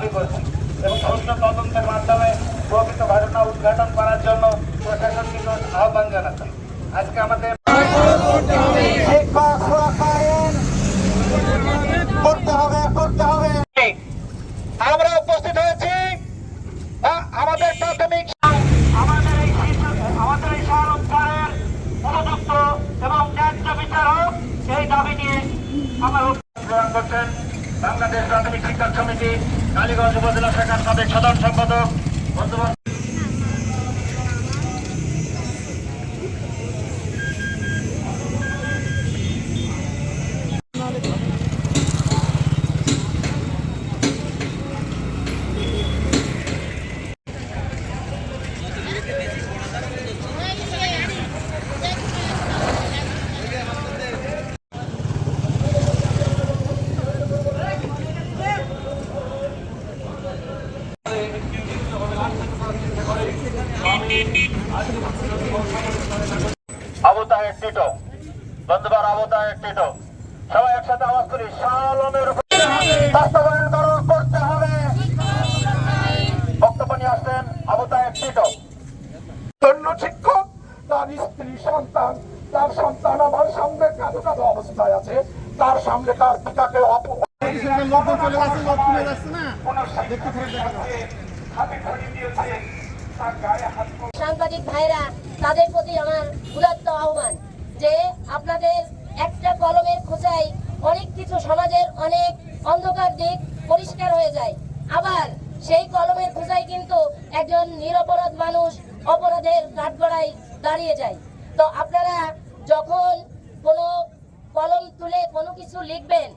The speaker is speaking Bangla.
দাবি করছি এবং সুষ্ঠু তদন্তের মাধ্যমে প্রকৃত ঘটনা উদ্ঘাটন করার জন্য প্রশাসনকে আহ্বান জানাচ্ছি। আজকে আমাদের শিক্ষক সুরক্ষা আইন করতে হবে। আমরা উপস্থিত হয়েছি আমাদের প্রাথমিক আমাদের এই শহর উদ্ধারের উপযুক্ত এবং ন্যায্য বিচার হোক এই দাবি নিয়ে আমার প্রদান করছেন বাংলাদেশ প্রাথমিক শিক্ষক সমিতি কালীগঞ্জ উপজেলা শাখার সাবেক সাধারণ সম্পাদক বন্ধুবান্ধব। আবু তাহের টিটো বন্ধুবার আবু তাহের টিটো সবাই একসাথে আওয়াজ করি শালমের বাস্তবায়ন করতে হবে। বক্তব্য নিয়ে আসছেন আবু তাহের টিটো। শিক্ষক তার স্ত্রী সন্তান তার সন্তান আমার সামনে কাঁদো কাঁদো অবস্থায় আছে, তার সামনে তার পিতাকে সাংবাদিক ভাইরা তাদের প্রতি আমার উদাত্ত আহ্বান যে আপনাদের একটা কলমের খোঁচায় অনেক কিছু সমাজের অনেক অন্ধকার দিক পরিষ্কার হয়ে যায়, আবার সেই কলমের খোঁচায় কিন্তু একজন নিরপরাধ মানুষ অপরাধের কাঠগড়ায় দাঁড়িয়ে যায়। তো আপনারা যখন কোনো কলম তুলে কোনো কিছু লিখবেন